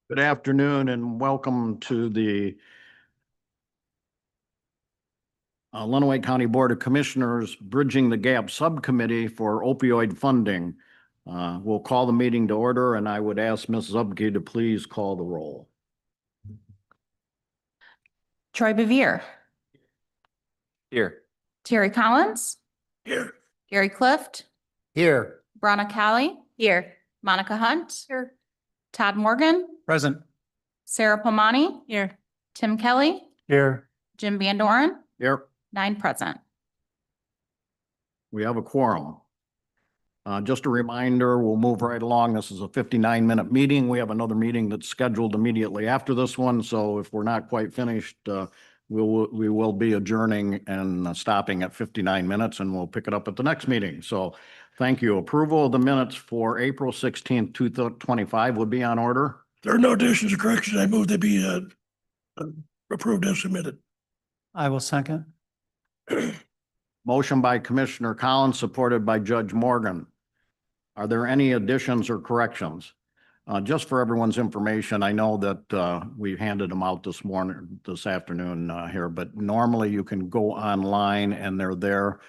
Good afternoon and welcome to the Lenawee County Board of Commissioners Bridging the Gap Subcommittee for Opioid Funding. We'll call the meeting to order, and I would ask Ms. Zubke to please call the roll. Troy Bevere. Here. Terry Collins. Here. Gary Clift. Here. Brana Cali. Here. Monica Hunt. Here. Todd Morgan. Present. Sarah Pomani. Here. Tim Kelly. Here. Jim Van Doren. Here, 9 present. we have a quorum. Just a reminder, we'll move right along. This is a 59-minute meeting. We have another meeting that's scheduled immediately after this one. So if we're not quite finished, we will be adjourning and stopping at 59 minutes, and we'll pick it up at the next meeting. So thank you. Approval of the minutes for April 16th, 2025 would be on order. There are no additions or corrections. I move they be approved as submitted. I will second. Motion by Commissioner Collins, supported by Judge Morgan. Are there any additions or corrections? Just for everyone's information, I know that we handed them out this afternoon here, but normally you can go online and they're there.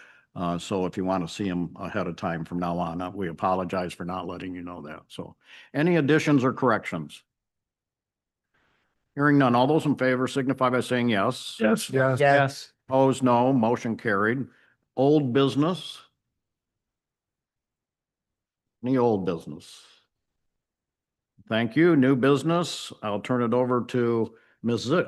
So if you want to see them ahead of time from now on, we apologize for not letting you know that. So any additions or corrections? Hearing none, all those in favor signify by saying yes. Yes. Yes. Yes. Opposed, no. Motion carried. Old business. Any old business? Thank you. New business. I'll turn it over to Ms. Zick.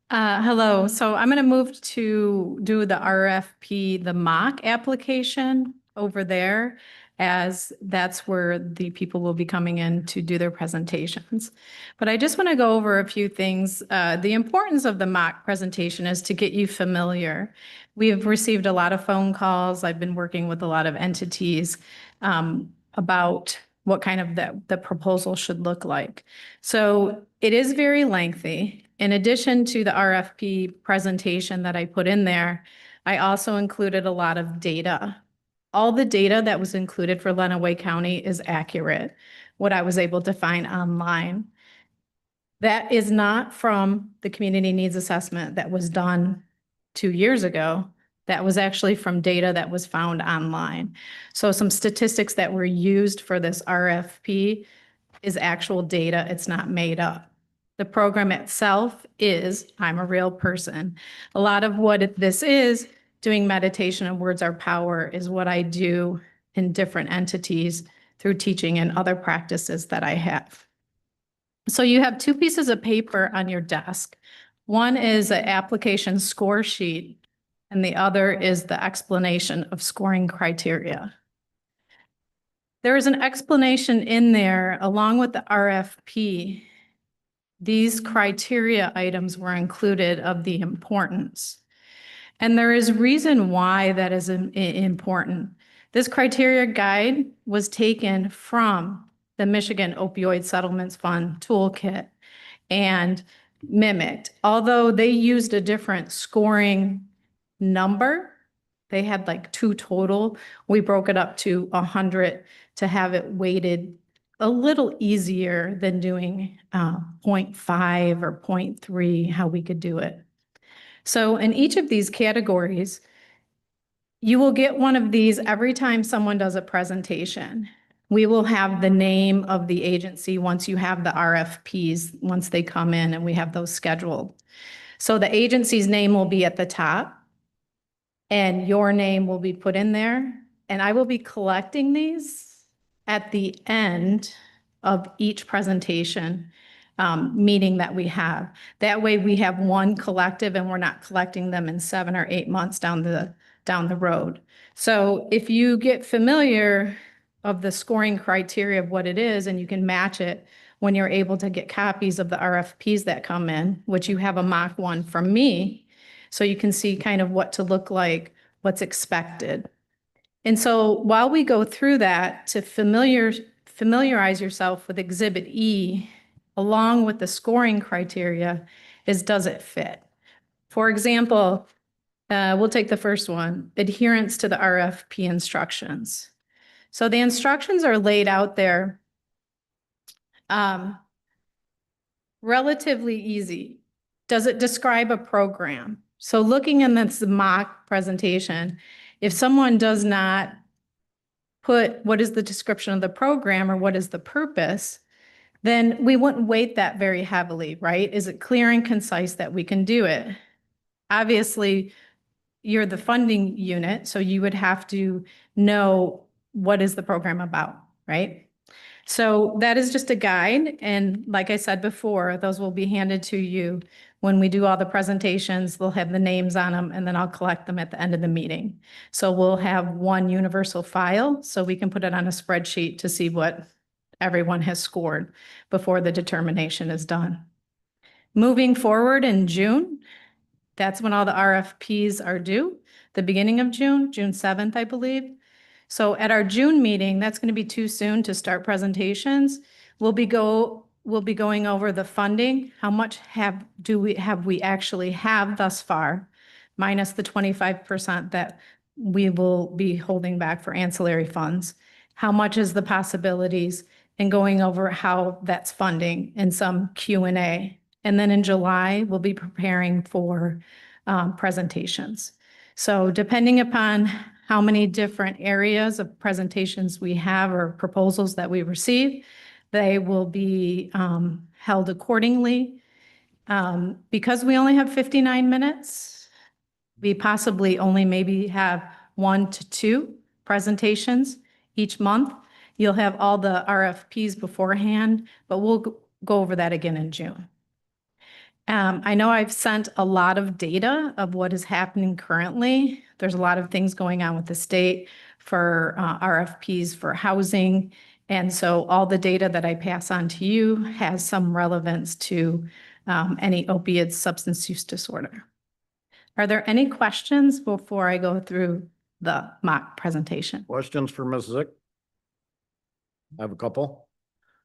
Hello. So I'm going to move to do the RFP, the mock application over there, as that's where the people will be coming in to do their presentations. But I just want to go over a few things. The importance of the mock presentation is to get you familiar. We have received a lot of phone calls. I've been working with a lot of entities about what kind of the proposal should look like. So it is very lengthy. In addition to the RFP presentation that I put in there, I also included a lot of data. All the data that was included for Lenawee County is accurate, what I was able to find online. That is not from the community needs assessment that was done 2 years ago. That was actually from data that was found online. So some statistics that were used for this RFP is actual data. It's not made up. The program itself is, I'm a real person. A lot of what this is, doing meditation and words are power, is what I do in different entities through teaching and other practices that I have. So you have 2 pieces of paper on your desk. One is an application score sheet, and the other is the explanation of scoring criteria. There is an explanation in there along with the RFP. These criteria items were included of the importance. And there is reason why that is important. This criteria guide was taken from the Michigan Opioid Settlements Fund Toolkit and mimicked. Although they used a different scoring number, they had like 2 total. We broke it up to 100 to have it weighted a little easier than doing 0.5 or 0.3, how we could do it. So in each of these categories, you will get one of these every time someone does a presentation. We will have the name of the agency once you have the RFPs, once they come in and we have those scheduled. So the agency's name will be at the top. and your name will be put in there. And I will be collecting these at the end of each presentation meeting that we have. That way we have one collective and we're not collecting them in 7 or 8 months down the road. So if you get familiar of the scoring criteria of what it is and you can match it when you're able to get copies of the RFPs that come in, which you have a mock one from me, so you can see kind of what to look like, what's expected. And so while we go through that, to familiarize yourself with Exhibit E, along with the scoring criteria, is does it fit? For example, we'll take the first one, adherence to the RFP instructions. So the instructions are laid out there relatively easy. Does it describe a program? So looking in this mock presentation, if someone does not put what is the description of the program or what is the purpose, then we wouldn't weight that very heavily, right? Is it clear and concise that we can do it? Obviously, you're the funding unit, so you would have to know what is the program about, right? So that is just a guide. And like I said before, those will be handed to you when we do all the presentations. They'll have the names on them and then I'll collect them at the end of the meeting. So we'll have one universal file so we can put it on a spreadsheet to see what everyone has scored before the determination is done. Moving forward in June, that's when all the RFPs are due, the beginning of June, June 7th, I believe. So at our June meeting, that's going to be too soon to start presentations. We'll be going over the funding. How much have we actually have thus far, minus the 25% that we will be holding back for ancillary funds. How much is the possibilities, and going over how that's funding in some Q&A. And then in July, we'll be preparing for presentations. So depending upon how many different areas of presentations we have or proposals that we receive, they will be held accordingly. Because we only have 59 minutes, we possibly only maybe have 1 to 2 presentations each month. You'll have all the RFPs beforehand, but we'll go over that again in June. I know I've sent a lot of data of what is happening currently. There's a lot of things going on with the state for RFPs for housing. And so all the data that I pass on to you has some relevance to any opiate substance use disorder. Are there any questions before I go through the mock presentation? Questions for Ms. Zick? I have a couple.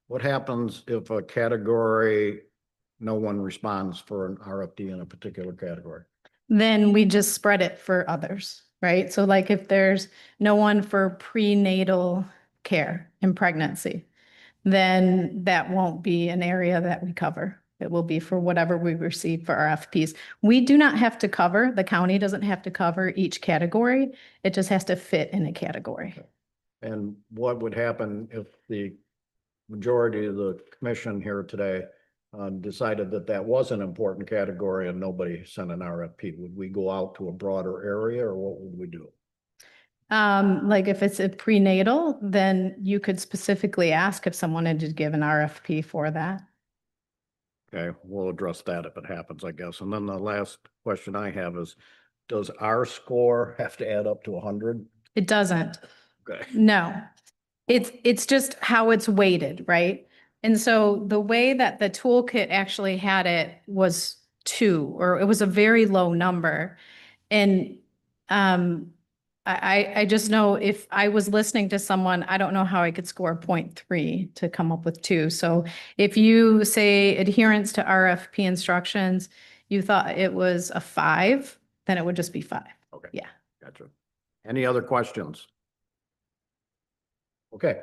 What happens if a category, no one responds for an RFD in a particular category? Then we just spread it for others, right? So like if there's no one for prenatal care in pregnancy, then that won't be an area that we cover. It will be for whatever we receive for RFPs. We do not have to cover, the county doesn't have to cover each category. It just has to fit in a category. And what would happen if the majority of the commission here today decided that that was an important category and nobody sent an RFP? Would we go out to a broader area or what would we do? Like if it's a prenatal, then you could specifically ask if someone had to give an RFP for that. Okay, we'll address that if it happens, I guess. And then the last question I have is, does our score have to add up to 100? It doesn't. Okay. No, it's just how it's weighted, right? And so the way that the toolkit actually had it was 2, or it was a very low number. And I just know if I was listening to someone, I don't know how I could score 0.3 to come up with 2. So if you say adherence to RFP instructions, you thought it was a 5, then it would just be 5. Okay. Yeah. Gotcha. Any other questions? Okay.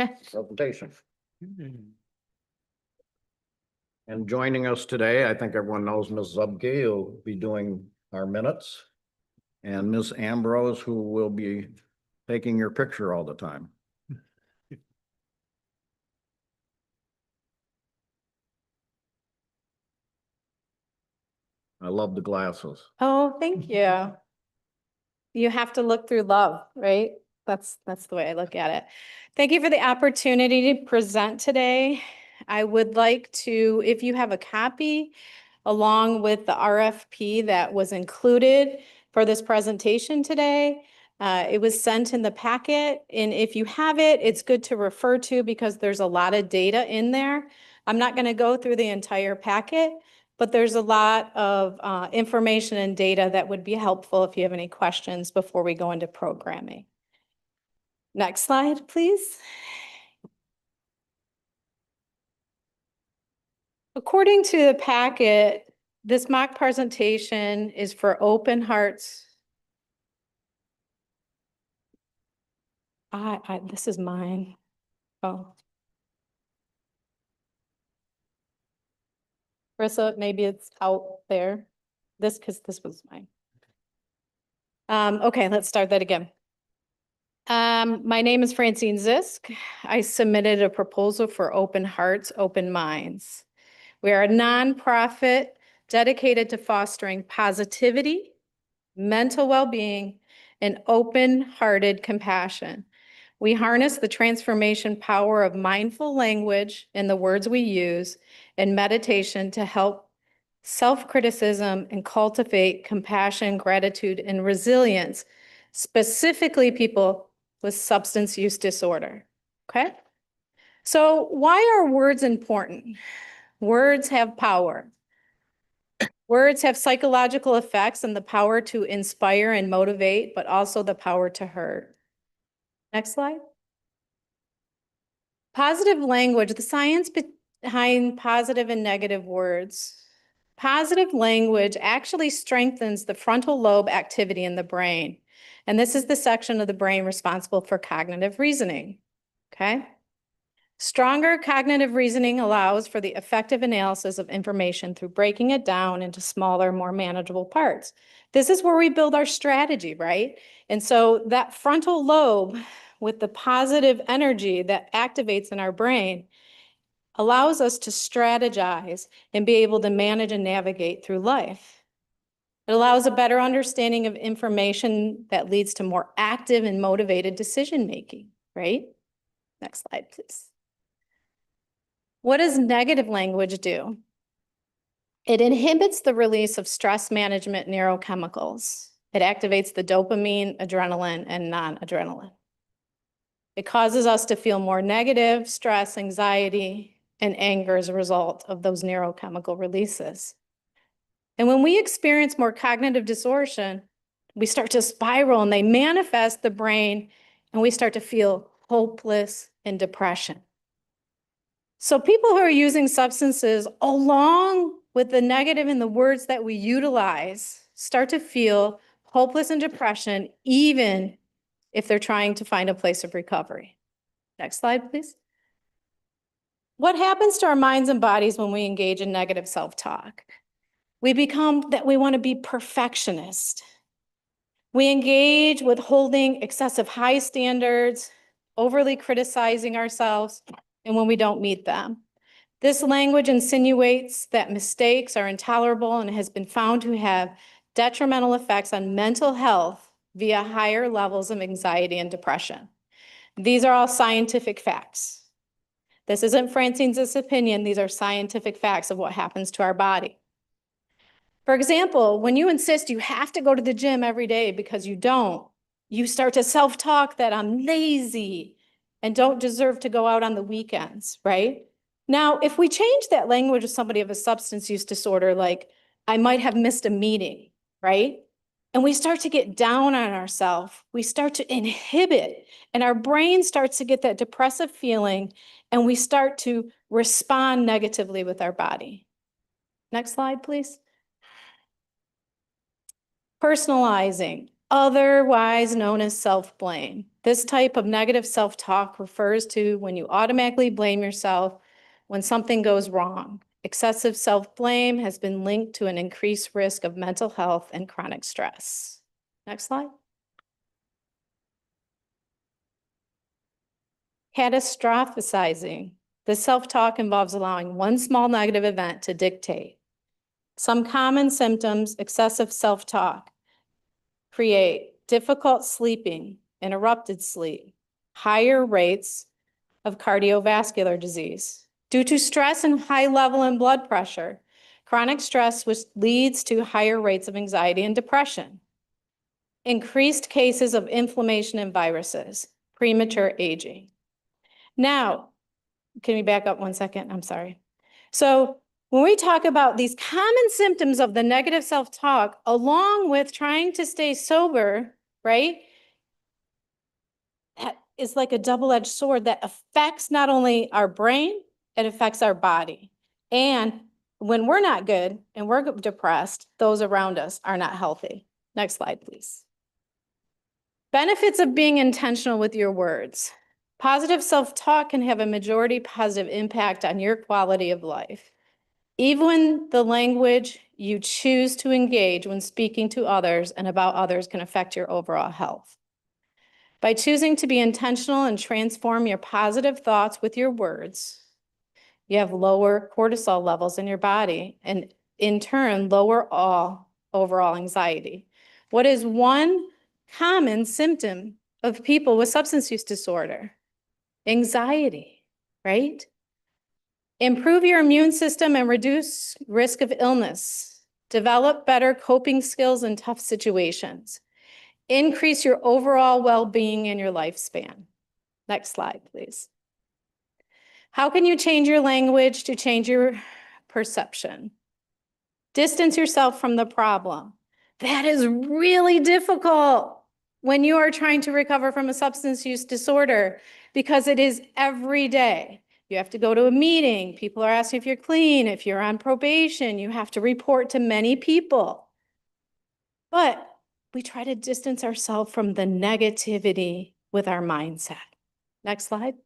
Okay. Presentation. And joining us today, I think everyone knows Ms. Zubke, who'll be doing our minutes, and Ms. Ambrose, who will be taking your picture all the time. I love the glasses. Oh, thank you. you have to look through love, right? That's the way I look at it. Thank you for the opportunity to present today. I would like to, if you have a copy along with the RFP that was included for this presentation today, it was sent in the packet, and if you have it, it's good to refer to because there's a lot of data in there. I'm not going to go through the entire packet, but there's a lot of information and data that would be helpful if you have any questions before we go into programming. Next slide, please. According to the packet, this mock presentation is for open hearts. This is mine. Oh. Marissa, maybe it's out there. Because this was mine. Okay, let's start that again. My name is Francine Zisk. I submitted a proposal for Open Hearts, Open Minds. We are a nonprofit dedicated to fostering positivity, mental well-being, and open-hearted compassion. We harness the transformation power of mindful language in the words we use and meditation to help self-criticism and cultivate compassion, gratitude, and resilience, specifically people with substance use disorder, okay? So why are words important? Words have power. Words have psychological effects and the power to inspire and motivate, but also the power to hurt. Next slide. Positive language, the science behind positive and negative words. Positive language actually strengthens the frontal lobe activity in the brain. And this is the section of the brain responsible for cognitive reasoning, okay? Stronger cognitive reasoning allows for the effective analysis of information through breaking it down into smaller, more manageable parts. This is where we build our strategy, right? And so that frontal lobe with the positive energy that activates in our brain allows us to strategize and be able to manage and navigate through life. It allows a better understanding of information that leads to more active and motivated decision-making, right? Next slide, please. What does negative language do? It inhibits the release of stress management neurochemicals. It activates the dopamine, adrenaline, and non-adrenaline. It causes us to feel more negative, stress, anxiety, and anger as a result of those neurochemical releases. And when we experience more cognitive distortion, we start to spiral and they manifest the brain and we start to feel hopeless and depression. So people who are using substances along with the negative in the words that we utilize start to feel hopeless and depression even if they're trying to find a place of recovery. Next slide, please. What happens to our minds and bodies when we engage in negative self-talk? We become that we want to be perfectionist. We engage with holding excessive high standards, overly criticizing ourselves, and when we don't meet them. This language insinuates that mistakes are intolerable and has been found to have detrimental effects on mental health via higher levels of anxiety and depression. These are all scientific facts. This isn't Francine's opinion. These are scientific facts of what happens to our body. For example, when you insist you have to go to the gym every day because you don't, you start to self-talk that I'm lazy and don't deserve to go out on the weekends, right? Now, if we change that language of somebody of a substance use disorder, like I might have missed a meeting, right? And we start to get down on ourselves, we start to inhibit, and our brain starts to get that depressive feeling, and we start to respond negatively with our body. Next slide, please. Personalizing, otherwise known as self-blame. This type of negative self-talk refers to when you automatically blame yourself when something goes wrong. Excessive self-blame has been linked to an increased risk of mental health and chronic stress. Next slide. Catastrophizing. This self-talk involves allowing one small negative event to dictate. Some common symptoms, excessive self-talk, create difficult sleeping, interrupted sleep, higher rates of cardiovascular disease due to stress and high level in blood pressure, chronic stress, which leads to higher rates of anxiety and depression, increased cases of inflammation and viruses, premature aging. Now, can we back up 1 second? I'm sorry. So when we talk about these common symptoms of the negative self-talk, along with trying to stay sober, right? That is like a double-edged sword that affects not only our brain, it affects our body. And when we're not good and we're depressed, those around us are not healthy. Next slide, please. Benefits of being intentional with your words. Positive self-talk can have a majority positive impact on your quality of life. Even the language you choose to engage when speaking to others and about others can affect your overall health. By choosing to be intentional and transform your positive thoughts with your words, you have lower cortisol levels in your body and in turn lower overall anxiety. What is one common symptom of people with substance use disorder? Anxiety, right? Improve your immune system and reduce risk of illness. Develop better coping skills in tough situations. Increase your overall well-being in your lifespan. Next slide, please. How can you change your language to change your perception? Distance yourself from the problem. That is really difficult when you are trying to recover from a substance use disorder because it is every day. You have to go to a meeting. People are asking if you're clean. If you're on probation, you have to report to many people. But we try to distance ourselves from the negativity with our mindset. Next slide.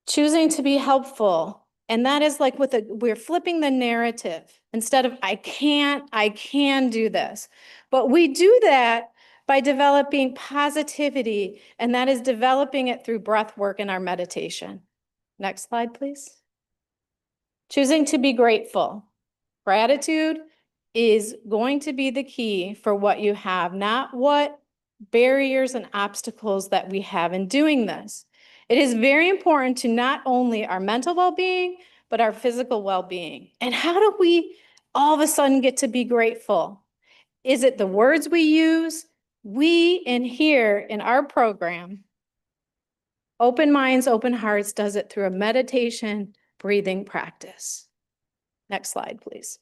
Choosing to be helpful. And that is like we're flipping the narrative. Instead of I can do this. But we do that by developing positivity, and that is developing it through breath work and our meditation. Next slide, please. Choosing to be grateful. Gratitude is going to be the key for what you have, not what barriers and obstacles that we have in doing this. It is very important to not only our mental well-being, but our physical well-being. And how do we all of a sudden get to be grateful? Is it the words we use? We in here in our program, Open Minds, Open Hearts does it through a meditation, breathing practice. Next slide, please.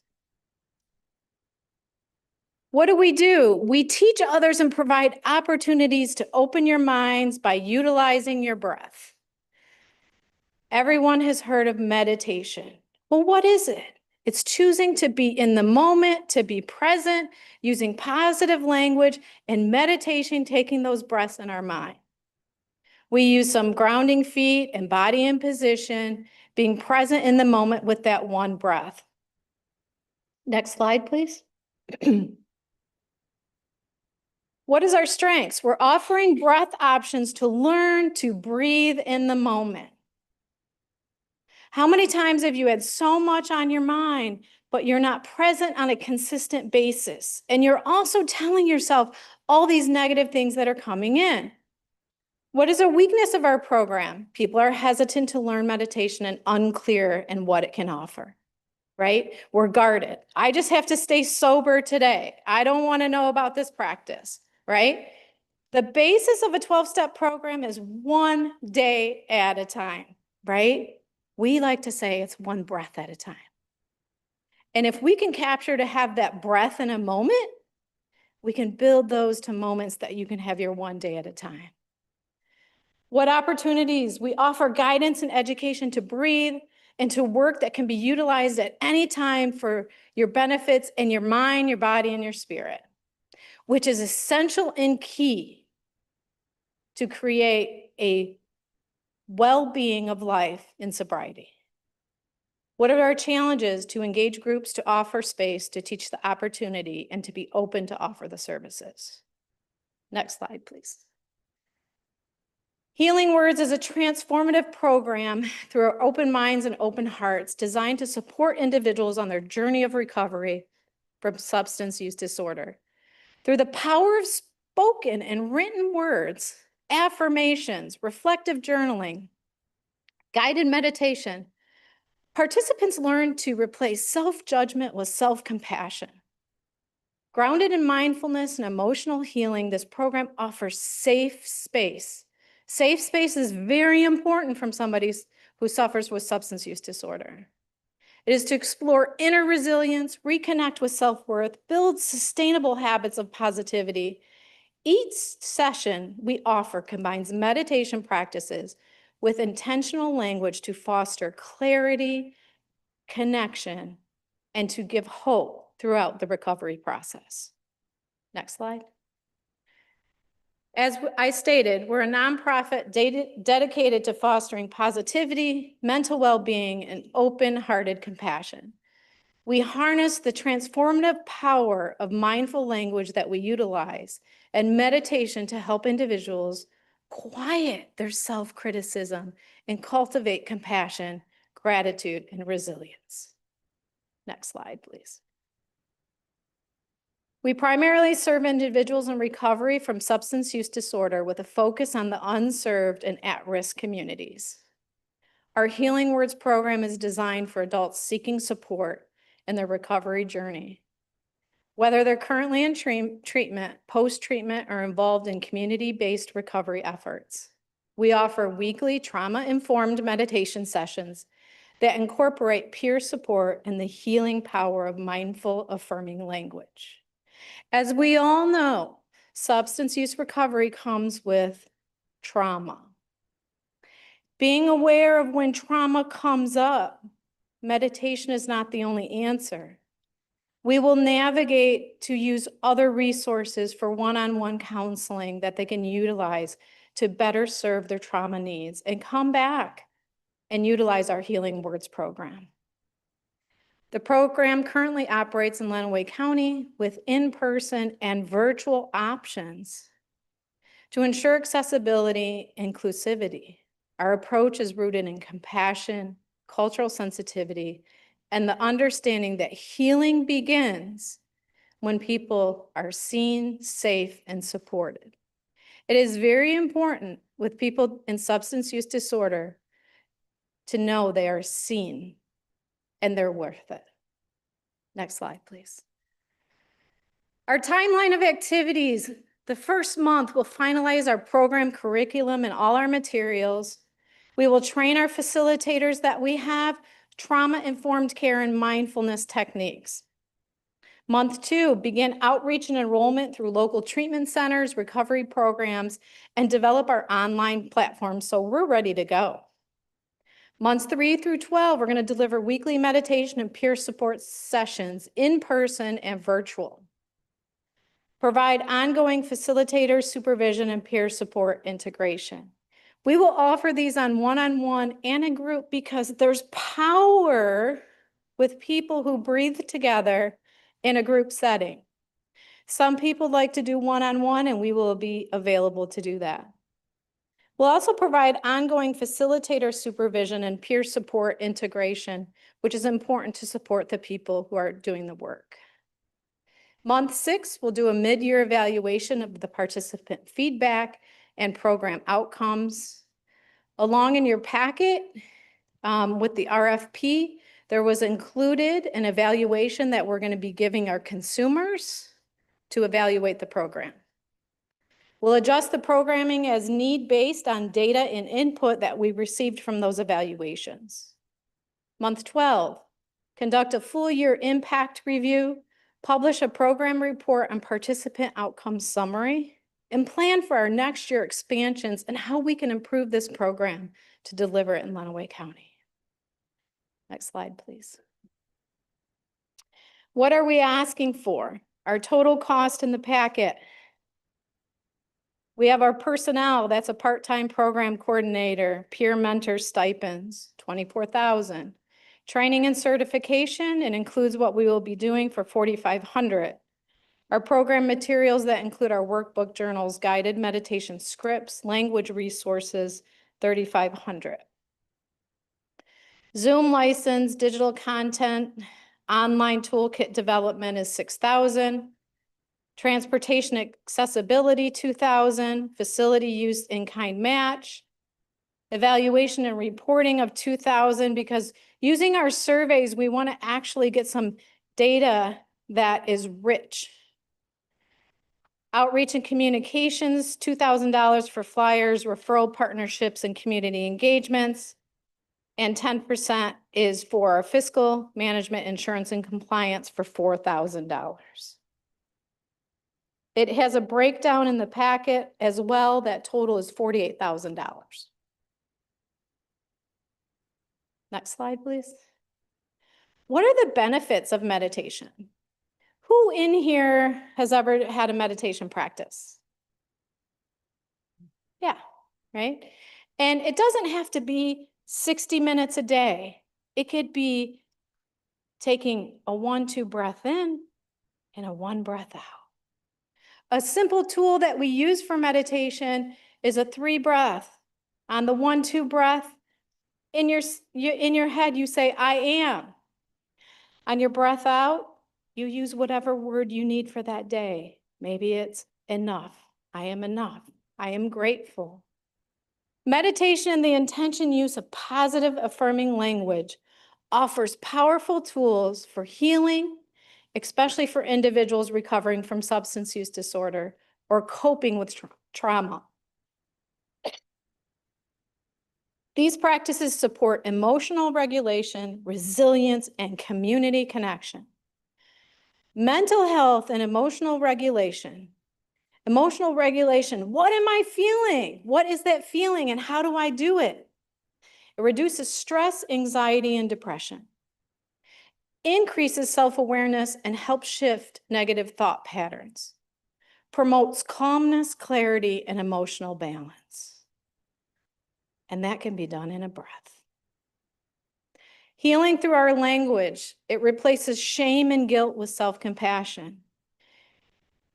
What do? We teach others and provide opportunities to open your minds by utilizing your breath. Everyone has heard of meditation. Well, what is it? It's choosing to be in the moment, to be present, using positive language, and meditation, taking those breaths in our mind. We use some grounding feet and body in position, being present in the moment with that one breath. Next slide, please. What is our strengths? We're offering breath options to learn to breathe in the moment. How many times have you had so much on your mind, but you're not present on a consistent basis? And you're also telling yourself all these negative things that are coming in. What is a weakness of our program? People are hesitant to learn meditation and unclear in what it can offer, right? We're guarded. I just have to stay sober today. I don't want to know about this practice, right? The basis of a 12-step program is 1 day at a time, right? We like to say it's 1 breath at a time. And if we can capture to have that breath in a moment, we can build those to moments that you can have your 1 day at a time. What opportunities? We offer guidance and education to breathe and to work that can be utilized at any time for your benefits in your mind, your body, and your spirit, which is essential and key to create a well-being of life in sobriety. What are our challenges? To engage groups, to offer space, to teach the opportunity, and to be open to offer the services. Next slide, please. Healing Words is a transformative program through our Open Minds and Open Hearts designed to support individuals on their journey of recovery from substance use disorder. Through the power of spoken and written words, affirmations, reflective journaling, guided meditation, participants learn to replace self-judgment with self-compassion. Grounded in mindfulness and emotional healing, this program offers safe space. Safe space is very important from somebody who suffers with substance use disorder. It is to explore inner resilience, reconnect with self-worth, build sustainable habits of positivity. Each session we offer combines meditation practices with intentional language to foster clarity, connection, and to give hope throughout the recovery process. Next slide. As I stated, we're a nonprofit dedicated to fostering positivity, mental well-being, and open-hearted compassion. We harness the transformative power of mindful language that we utilize and meditation to help individuals quiet their self-criticism and cultivate compassion, gratitude, and resilience. Next slide, please. We primarily serve individuals in recovery from substance use disorder with a focus on the unserved and at-risk communities. Our Healing Words program is designed for adults seeking support in their recovery journey. Whether they're currently in treatment, post-treatment, or involved in community-based recovery efforts. We offer weekly trauma-informed meditation sessions that incorporate peer support and the healing power of mindful, affirming language. As we all know, substance use recovery comes with trauma. Being aware of when trauma comes up, meditation is not the only answer. We will navigate to use other resources for one-on-one counseling that they can utilize to better serve their trauma needs and come back and utilize our Healing Words program. The program currently operates in Lenawee County with in-person and virtual options. To ensure accessibility and inclusivity, our approach is rooted in compassion, cultural sensitivity, and the understanding that healing begins when people are seen, safe, and supported. It is very important with people in substance use disorder to know they are seen and they're worth it. Next slide, please. Our timeline of activities. The first month, we'll finalize our program curriculum and all our materials. We will train our facilitators that we have trauma-informed care and mindfulness techniques. Month 2, begin outreach and enrollment through local treatment centers, recovery programs, and develop our online platform so we're ready to go. Months 3 through 12, we're going to deliver weekly meditation and peer support sessions in person and virtual. Provide ongoing facilitator supervision and peer support integration. We will offer these on one-on-one and in group because there's power with people who breathe together in a group setting. Some people like to do one-on-one, and we will be available to do that. We'll also provide ongoing facilitator supervision and peer support integration, which is important to support the people who are doing the work. Month 6, we'll do a mid-year evaluation of the participant feedback and program outcomes. Along in your packet with the RFP, there was included an evaluation that we're going to be giving our consumers to evaluate the program. We'll adjust the programming as need based on data and input that we received from those evaluations. Month 12, conduct a full year impact review, publish a program report on participant outcome summary, and plan for our next year expansions and how we can improve this program to deliver it in Lenawee County. Next slide, please. What are we asking for? Our total cost in the packet. We have our personnel, that's a part-time program coordinator, peer mentor stipends, $24,000. Training and certification, it includes what we will be doing for $4,500. Our program materials that include our workbook journals, guided meditation scripts, language resources, $3,500. Zoom license, digital content, online toolkit development is $6,000. Transportation accessibility, 2,000. Facility use in-kind match. Evaluation and reporting of 2,000, because using our surveys, we want to actually get some data that is rich. Outreach and communications, $2,000 for flyers, referral partnerships, and community engagements. And 10% is for our fiscal management, insurance, and compliance for $4,000. It has a breakdown in the packet as well. That total is $48,000. Next slide, please. What are the benefits of meditation? Who in here has ever had a meditation practice? Yeah, right? And it doesn't have to be 60 minutes a day. It could be taking a 1-2 breath in and a 1 breath out. A simple tool that we use for meditation is a 3 breath. On the 1-2 breath, in your head, you say, I am. On your breath out, you use whatever word you need for that day. Maybe it's enough. I am enough. I am grateful. Meditation and the intention use of positive affirming language offers powerful tools for healing, especially for individuals recovering from substance use disorder or coping with trauma. These practices support emotional regulation, resilience, and community connection. Mental health and emotional regulation. Emotional regulation, what am I feeling? What is that feeling and how do I do it? It reduces stress, anxiety, and depression. Increases self-awareness and helps shift negative thought patterns. Promotes calmness, clarity, and emotional balance. And that can be done in a breath. Healing through our language, it replaces shame and guilt with self-compassion.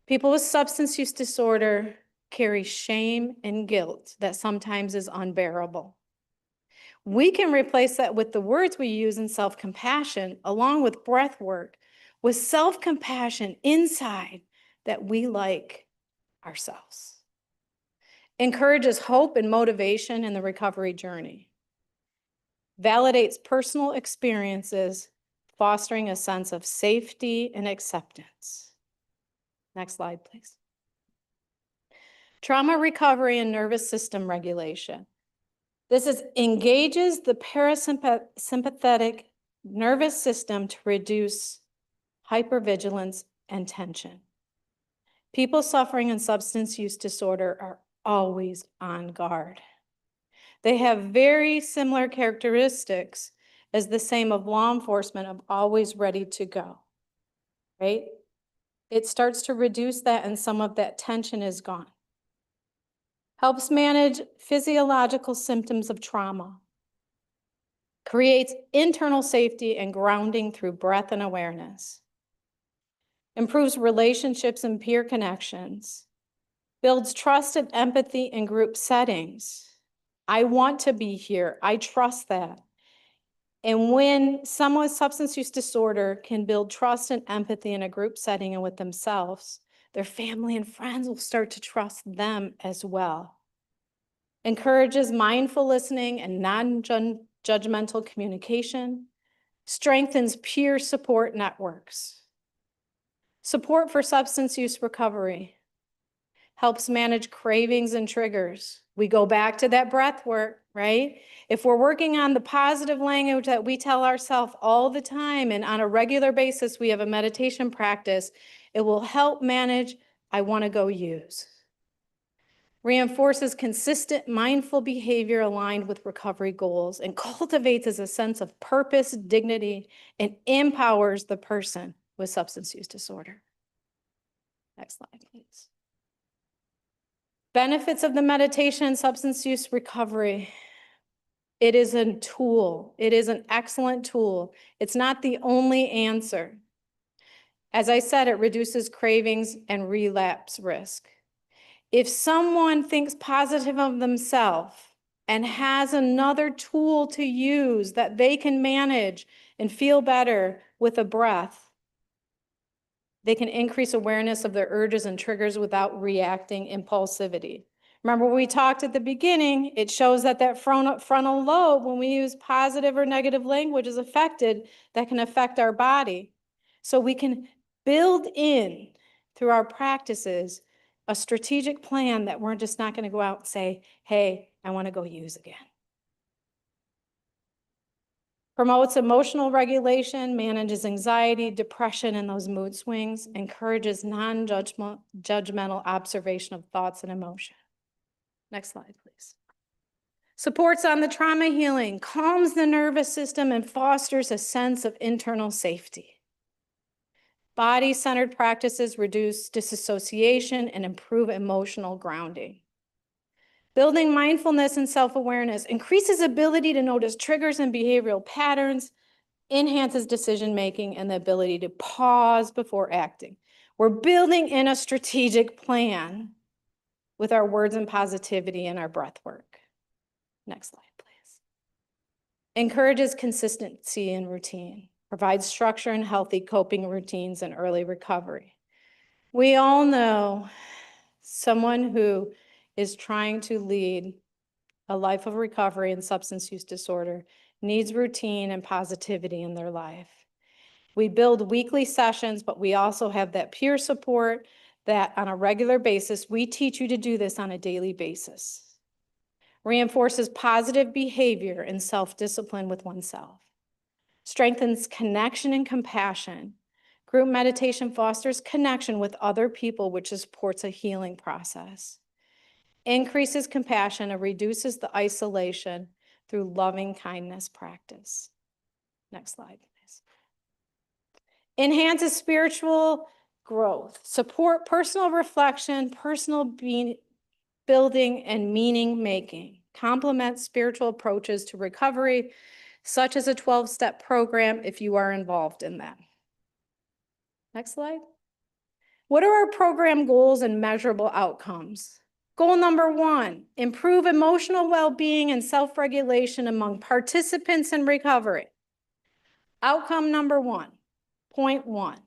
People with substance use disorder carry shame and guilt that sometimes is unbearable. We can replace that with the words we use in self-compassion, along with breath work, with self-compassion inside that we like ourselves. Encourages hope and motivation in the recovery journey. Validates personal experiences, fostering a sense of safety and acceptance. Next slide, please. Trauma recovery and nervous system regulation. This engages the parasympathetic nervous system to reduce hypervigilance and tension. People suffering in substance use disorder are always on guard. They have very similar characteristics as the same of law enforcement, of always ready to go, right? It starts to reduce that and some of that tension is gone. Helps manage physiological symptoms of trauma. Creates internal safety and grounding through breath and awareness. Improves relationships and peer connections. Builds trust and empathy in group settings. I want to be here. I trust that. And when someone with substance use disorder can build trust and empathy in a group setting and with themselves, their family and friends will start to trust them as well. Encourages mindful listening and non-judgmental communication. Strengthens peer support networks. Support for substance use recovery. Helps manage cravings and triggers. We go back to that breath work, right? If we're working on the positive language that we tell ourselves all the time and on a regular basis, we have a meditation practice, it will help manage, I want to go use. Reinforces consistent mindful behavior aligned with recovery goals and cultivates a sense of purpose, dignity, and empowers the person with substance use disorder. Next slide, please. Benefits of the meditation and substance use recovery. It is a tool. It is an excellent tool. It's not the only answer. As I said, it reduces cravings and relapse risk. If someone thinks positive of themselves and has another tool to use that they can manage and feel better with a breath, They can increase awareness of their urges and triggers without reacting impulsivity. Remember, we talked at the beginning, it shows that that frontal lobe, when we use positive or negative language, is affected, that can affect our body. So we can build in, through our practices, a strategic plan that we're just not going to go out and say, hey, I want to go use again. Promotes emotional regulation, manages anxiety, depression, and those mood swings, encourages non-judgmental observation of thoughts and emotion. Next slide, please. Supports on the trauma healing, calms the nervous system, and fosters a sense of internal safety. Body-centered practices reduce disassociation and improve emotional grounding. Building mindfulness and self-awareness increases ability to notice triggers and behavioral patterns, enhances decision-making, and the ability to pause before acting. We're building in a strategic plan with our words and positivity and our breath work. Next slide, please. Encourages consistency in routine, provides structure and healthy coping routines and early recovery. We all know someone who is trying to lead a life of recovery and substance use disorder needs routine and positivity in their life. We build weekly sessions, but we also have that peer support that on a regular basis, we teach you to do this on a daily basis. Reinforces positive behavior and self-discipline with oneself. Strengthens connection and compassion. Group meditation fosters connection with other people, which supports a healing process. Increases compassion and reduces the isolation through loving kindness practice. Next slide, please. Enhances spiritual growth, support personal reflection, personal building, and meaning making. Complements spiritual approaches to recovery, such as a 12-step program if you are involved in that. Next slide. What are our program goals and measurable outcomes? Goal number 1, improve emotional well-being and self-regulation among participants in recovery. Outcome number 1, point 1.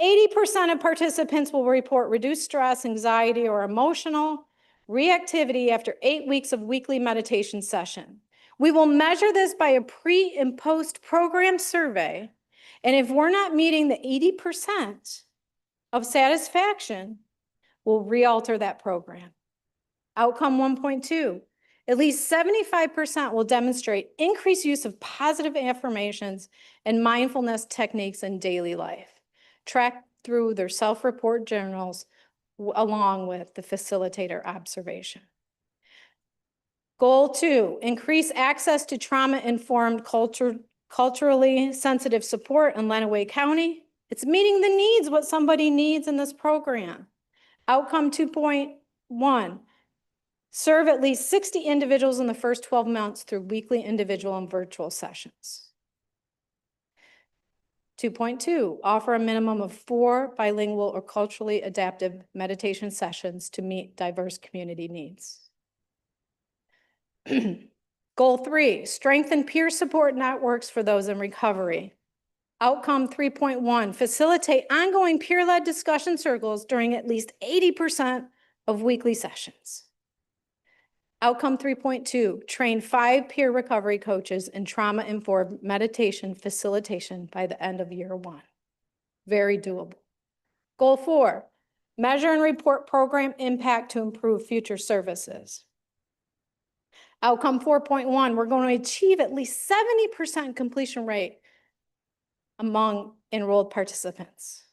80% of participants will report reduced stress, anxiety, or emotional reactivity after 8 weeks of weekly meditation session. We will measure this by a pre and post program survey. And if we're not meeting the 80% of satisfaction, we'll realter that program. Outcome 1.2, at least 75% will demonstrate increased use of positive affirmations and mindfulness techniques in daily life. Track through their self-report journals along with the facilitator observation. Goal 2, increase access to trauma-informed culturally sensitive support in Lenawee County. It's meeting the needs, what somebody needs in this program. Outcome 2.1, serve at least 60 individuals in the first 12 months through weekly individual and virtual sessions. 2.2, offer a minimum of 4 bilingual or culturally adaptive meditation sessions to meet diverse community needs. Goal 3, strengthen peer support networks for those in recovery. Outcome 3.1, facilitate ongoing peer-led discussion circles during at least 80% of weekly sessions. Outcome 3.2, train 5 peer recovery coaches in trauma-informed meditation facilitation by the end of year 1. Very doable. Goal 4, measure and report program impact to improve future services. Outcome 4.1, we're going to achieve at least 70% completion rate among enrolled participants.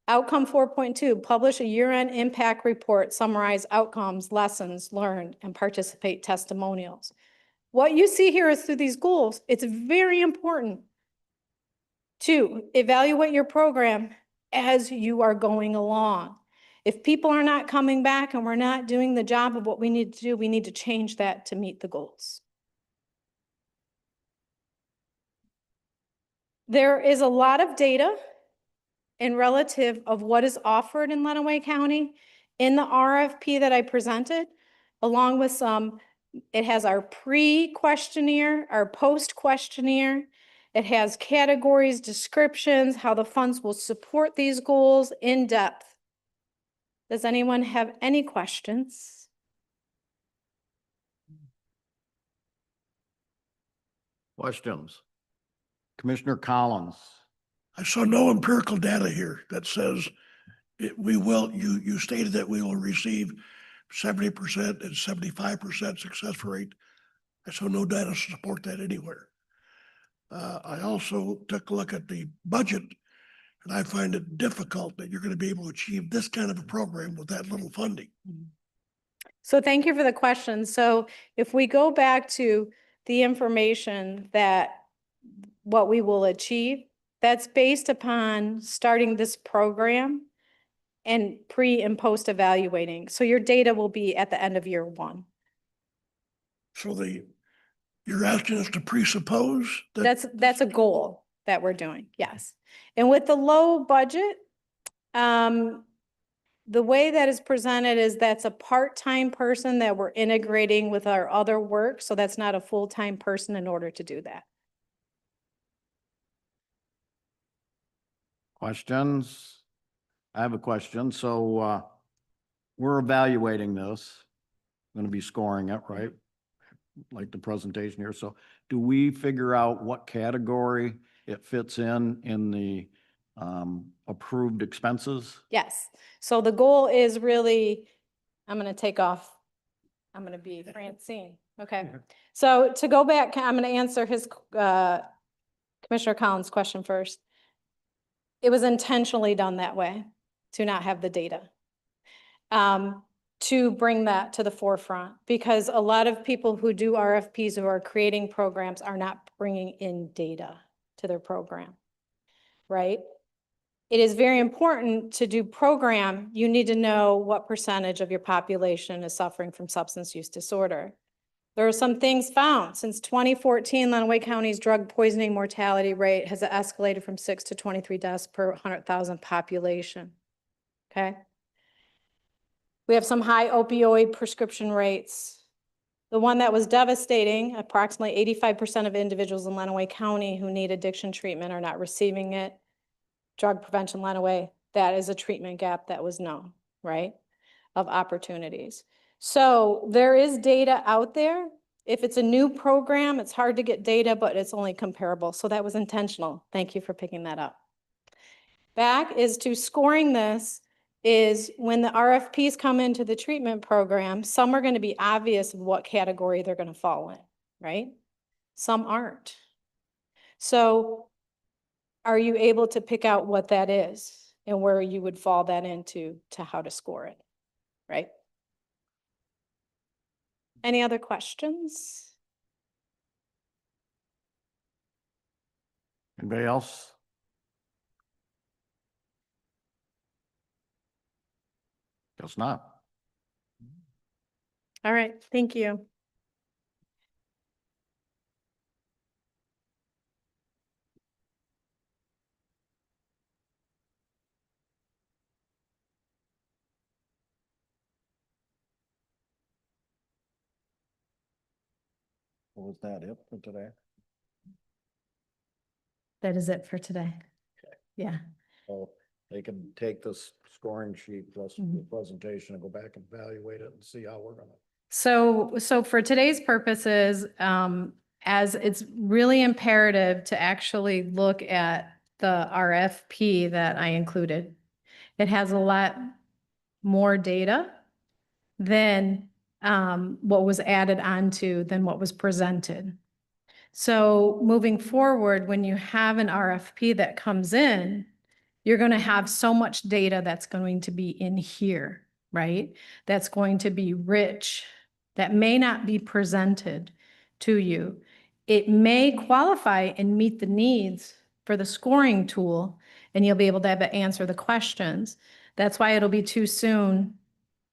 Outcome 4.2, publish a year-end impact report, summarize outcomes, lessons learned, and participate testimonials. What you see here is through these goals, it's very important to evaluate your program as you are going along. If people are not coming back and we're not doing the job of what we need to do, we need to change that to meet the goals. There is a lot of data in relative of what is offered in Lenawee County in the RFP that I presented, along with some, it has our pre-questionnaire, our post-questionnaire, It has categories, descriptions, how the funds will support these goals in depth. Does anyone have any questions? Questions? Commissioner Collins? I saw no empirical data here that says you stated that we will receive 70% and 75% success rate. I saw no data to support that anywhere. I also took a look at the budget, and I find it difficult that you're going to be able to achieve this kind of a program with that little funding. So thank you for the question. So if we go back to the information that what we will achieve, that's based upon starting this program and pre and post evaluating. So your data will be at the end of year one. So you're asking us to presuppose that That's a goal that we're doing, yes. And with the low budget, the way that is presented is that's a part-time person that we're integrating with our other work. So that's not a full-time person in order to do that. Questions? I have a question. So we're evaluating this. Going to be scoring it, right? Like the presentation here. So do we figure out what category it fits in the approved expenses? Yes. So the goal is really, I'm going to take off. I'm going to be Francine. Okay. So to go back, I'm going to answer his Commissioner Collins' question first. It was intentionally done that way to not have the data. To bring that to the forefront, because a lot of people who do RFPs who are creating programs are not bringing in data to their program, right? It is very important to do program. You need to know what percentage of your population is suffering from substance use disorder. There are some things found. Since 2014, Lenawee County's drug poisoning mortality rate has escalated from 6 to 23 deaths per 100,000 population, okay? We have some high opioid prescription rates. The one that was devastating, approximately 85% of individuals in Lenawee County who need addiction treatment are not receiving it. Drug Prevention Lenawee, that is a treatment gap that was known, right, of opportunities. So there is data out there. If it's a new program, it's hard to get data, but it's only comparable. So that was intentional. Thank you for picking that up. Back is to scoring this. Is when the RFPs come into the treatment program, some are going to be obvious of what category they're going to fall in, right? Some aren't. So are you able to pick out what that is and where you would fall that into to how to score it, right? Any other questions? Anybody else? Guess not. All right, thank you. Was that it for today? That is it for today. Yeah. So they can take this scoring sheet plus the presentation and go back and evaluate it and see how we're gonna. So for today's purposes, as it's really imperative to actually look at the RFP that I included. It has a lot more data than what was added onto than what was presented. So moving forward, when you have an RFP that comes in, you're going to have so much data that's going to be in here, right? That's going to be rich, that may not be presented to you. It may qualify and meet the needs for the scoring tool, and you'll be able to answer the questions. That's why it'll be too soon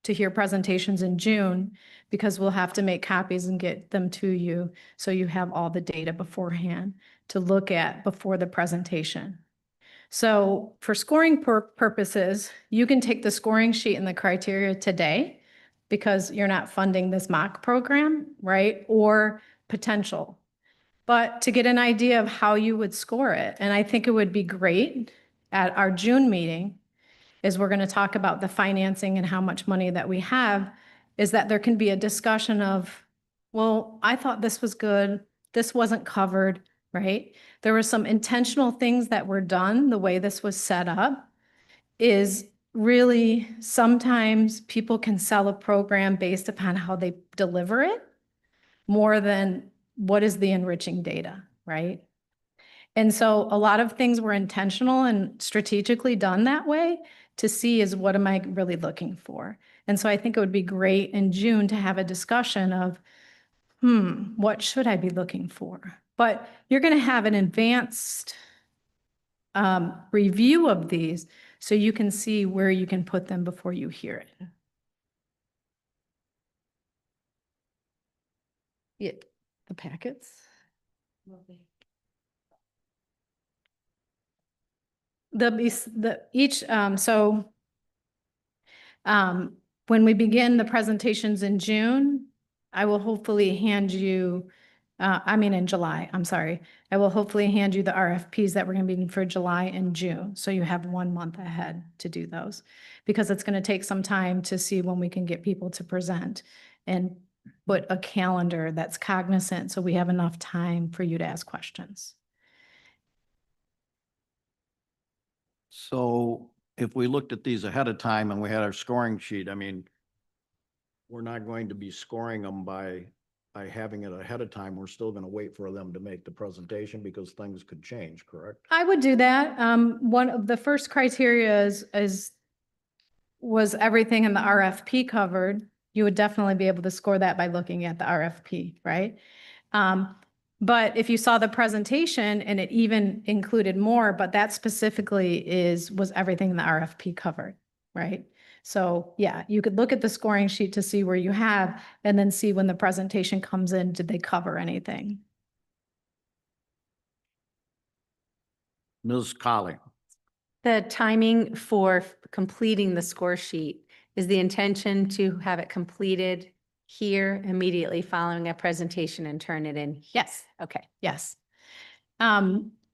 to hear presentations in June, because we'll have to make copies and get them to you so you have all the data beforehand to look at before the presentation. So for scoring purposes, you can take the scoring sheet and the criteria today because you're not funding this mock program, right? Or potential. but to get an idea of how you would score it. And I think it would be great at our June meeting is we're going to talk about the financing and how much money that we have, is that there can be a discussion of, well, I thought this was good. This wasn't covered, right? There were some intentional things that were done. The way this was set up is really sometimes people can sell a program based upon how they deliver it more than what is the enriching data, right? And so a lot of things were intentional and strategically done that way to see is what am I really looking for? And so I think it would be great in June to have a discussion of, what should I be looking for? But you're going to have an advanced review of these so you can see where you can put them before you hear it. Yeah, the packets. When we begin the presentations in June, I will hopefully hand you, in July, I'm sorry. I will hopefully hand you the RFPs that we're going to be in for July and June. So you have 1 month ahead to do those. Because it's going to take some time to see when we can get people to present and put a calendar that's cognizant so we have enough time for you to ask questions. So if we looked at these ahead of time and we had our scoring sheet, I mean, we're not going to be scoring them by having it ahead of time. We're still going to wait for them to make the presentation because things could change, correct? I would do that. One of the first criteria was everything in the RFP covered. You would definitely be able to score that by looking at the RFP, right? But if you saw the presentation and it even included more, but that specifically was everything in the RFP covered, right? So yeah, you could look at the scoring sheet to see where you have, and then see when the presentation comes in, did they cover anything? Ms. Colley, The timing for completing the score sheet, is the intention to have it completed here immediately following a presentation and turn it in? Yes. Okay. Yes.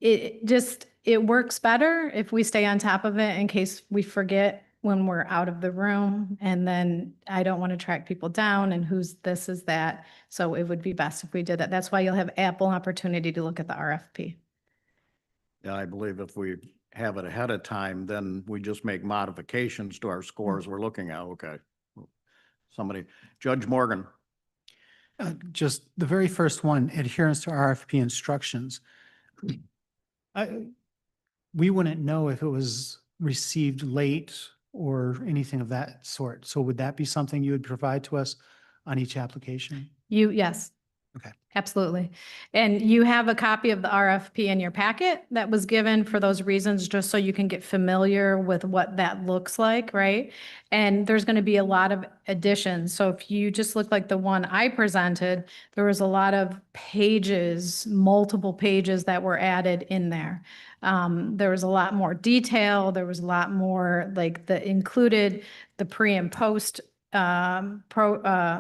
It works better if we stay on top of it in case we forget when we're out of the room. And then I don't want to track people down and who's this is that. So it would be best if we did that. That's why you'll have ample opportunity to look at the RFP. yeah, I believe if we have it ahead of time, then we just make modifications to our scores we're looking at. Okay. Somebody, Judge Morgan. Just the very first one, adherence to RFP instructions. We wouldn't know if it was received late or anything of that sort. So would that be something you would provide to us on each application? Yes. Okay. Absolutely. And you have a copy of the RFP in your packet that was given for those reasons, just so you can get familiar with what that looks like, right? And there's going to be a lot of additions. So if you just look like the one I presented, there was a lot of pages, multiple pages that were added in there. There was a lot more detail. There was a lot more included the pre and post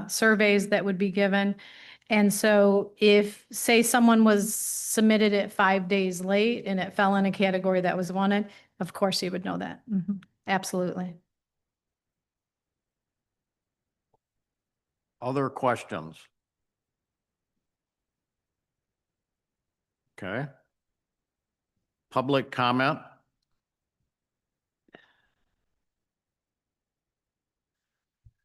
surveys that would be given. And so if, say, someone was submitted it 5 days late and it fell in a category that was wanted, of course you would know that. Absolutely. Other questions? Okay. Public comment?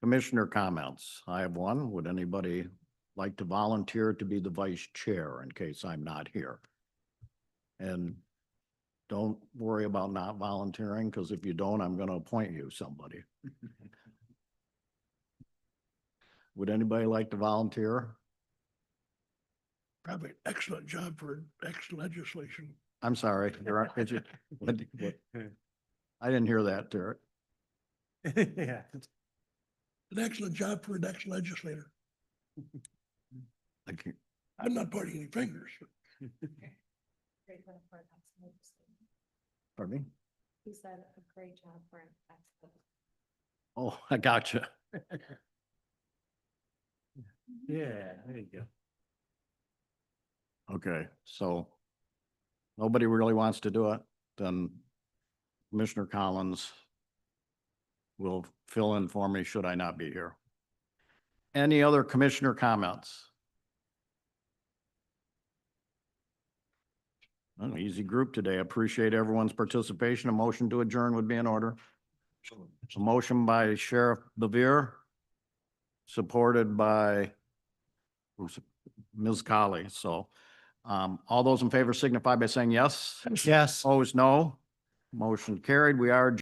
Commissioner comments. I have one. Would anybody like to volunteer to be the vice chair in case I'm not here? And don't worry about not volunteering, because if you don't, I'm going to appoint you somebody. Would anybody like to volunteer? Probably an excellent job for excellent legislation. I'm sorry. What? I didn't hear that, Derek. Yeah. An excellent job for an excellent legislator. I can't- I'm not pointing any fingers. Pardon me? He said a great job for an excellent. Oh, I gotcha. Yeah, there you go. Okay, so nobody really wants to do it, then Commissioner Collins will fill in for me should I not be here. Any other commissioner comments? An easy group today. Appreciate everyone's participation. A motion to adjourn would be in order. A motion by Sheriff Bevere, supported by Ms. Colley. So all those in favor signify by saying yes. Yes. Opposed, no. Motion carried. We are